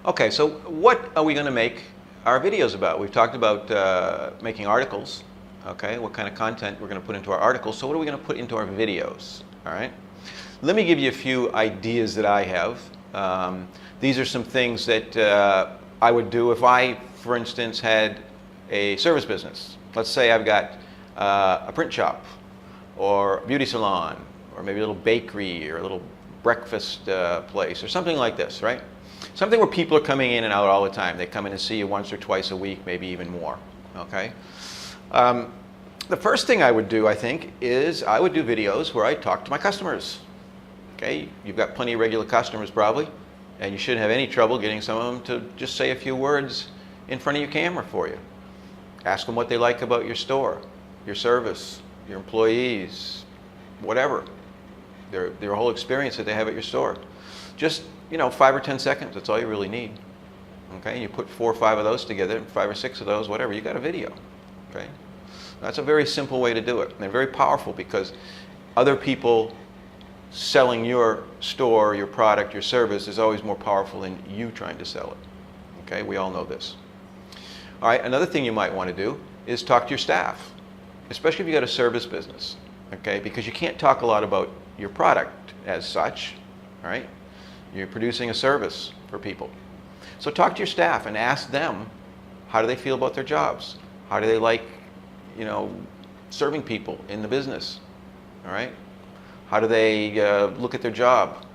Okay, so what are we going to make our videos about? We've talked about making articles. Okay, what kind of content we're going to put into our articles. So what are we going to put into our videos? All right. Let me give you a few ideas that I have. These are some things that I would do if I, for instance, had a service business. Let's say I've got a print shop or a beauty salon or maybe a little bakery or a little breakfast place or something like this, right? Something where people are coming in and out all the time. They come in and see you once or twice a week, maybe even more, okay? The first thing I would do, I think, is I would do videos where I talk to my customers. Okay, you've got plenty of regular customers probably, and you shouldn't have any trouble getting some of them to just say a few words in front of your camera for you. Ask them what they like about your store, your service, your employees, whatever, their whole experience that they have at your store. Just, 5 or 10 seconds, that's all you really need. Okay, and you put 4 or 5 of those together, 5 or 6 of those, whatever, you got a video. Okay, that's a very simple way to do it, and they're very powerful because other people selling your store, your product, your service is always more powerful than you trying to sell it. Okay, we all know this. All right, another thing you might want to do is talk to your staff, especially if you got a service business. Okay, because you can't talk a lot about your product as such. All right, you're producing a service for people. So talk to your staff and ask them, how do they feel about their jobs? How do they like, serving people in the business? All right? How do they look at their job?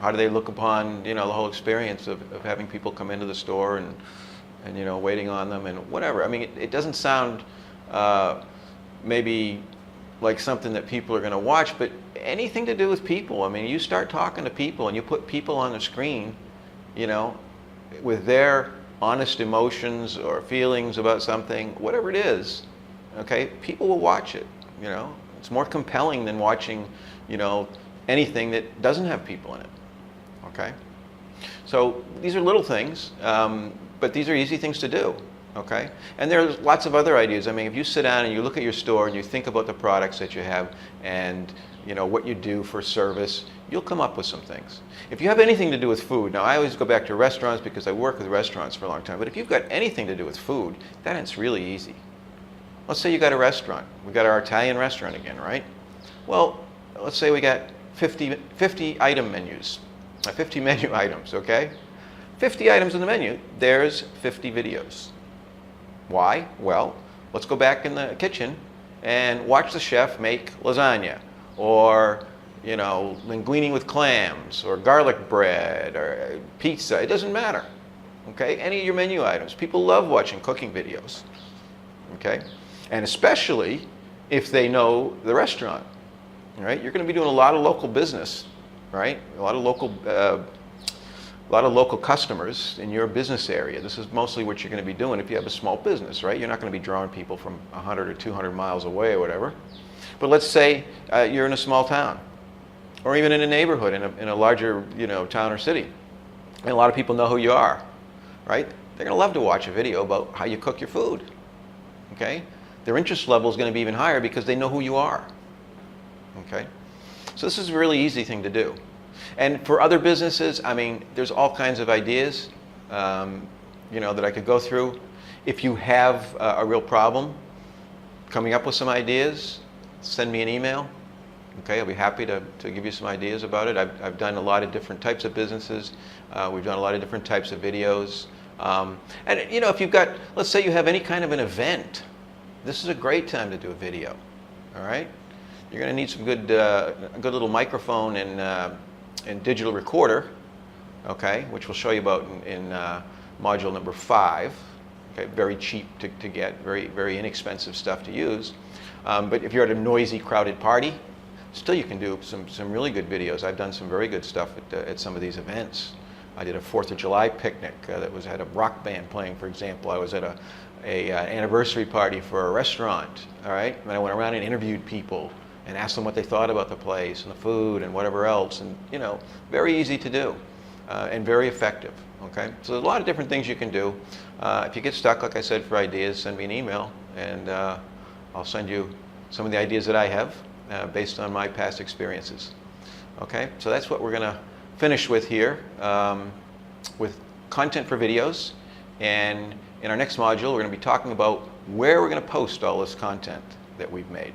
How do they look upon, the whole experience of having people come into the store and waiting on them and whatever. I mean, it doesn't sound maybe like something that people are going to watch, but anything to do with people. I mean, you start talking to people and you put people on the screen, with their honest emotions or feelings about something, whatever it is, okay, people will watch it, It's more compelling than watching, anything that doesn't have people in it, okay? So these are little things, but these are easy things to do, okay? And there's lots of other ideas. I mean, if you sit down and you look at your store and you think about the products that you have and, what you do for service, you'll come up with some things. If you have anything to do with food, now I always go back to restaurants because I work with restaurants for a long time, but if you've got anything to do with food, then it's really easy. Let's say you got a restaurant. We got our Italian restaurant again, right? Well, let's say we got 50 item menus, 50 menu items, okay? 50 items in the menu, there's 50 videos. Why? Well, let's go back in the kitchen and watch the chef make lasagna or, linguine with clams or garlic bread or pizza. It doesn't matter, okay? Any of your menu items. People love watching cooking videos, okay? And especially if they know the restaurant, right? You're going to be doing a lot of local business, right? A lot of local customers in your business area. This is mostly what you're going to be doing if you have a small business, right? You're not going to be drawing people from 100 or 200 miles away or whatever. But let's say you're in a small town, or even in a neighborhood in a larger, town or city, and a lot of people know who you are, right? They're going to love to watch a video about how you cook your food, okay? Their interest level is going to be even higher because they know who you are, okay? So this is a really easy thing to do. And for other businesses, I mean, there's all kinds of ideas, that I could go through. If you have a real problem coming up with some ideas, send me an email. Okay, I'll be happy to give you some ideas about it. I've done a lot of different types of businesses. We've done a lot of different types of videos. And if you've got, let's say you have any kind of an event, this is a great time to do a video. All right, you're going to need some a good little microphone and digital recorder. Okay, which we'll show you about in module number 5. Okay, very cheap to get, very inexpensive stuff to use. But if you're at a noisy, crowded party, still you can do some really good videos. I've done some very good stuff at some of these events. I did a 4th of July picnic that had a rock band playing, for example. I was at an anniversary party for a restaurant, all right? And I went around and interviewed people and asked them what they thought about the place and the food and whatever else. And, very easy to do and very effective, okay? So there's a lot of different things you can do. If you get stuck, like I said, for ideas, send me an email and I'll send you some of the ideas that I have based on my past experiences. Okay, so that's what we're going to finish with here with content for videos, and in our next module we're going to be talking about where we're going to post all this content that we've made.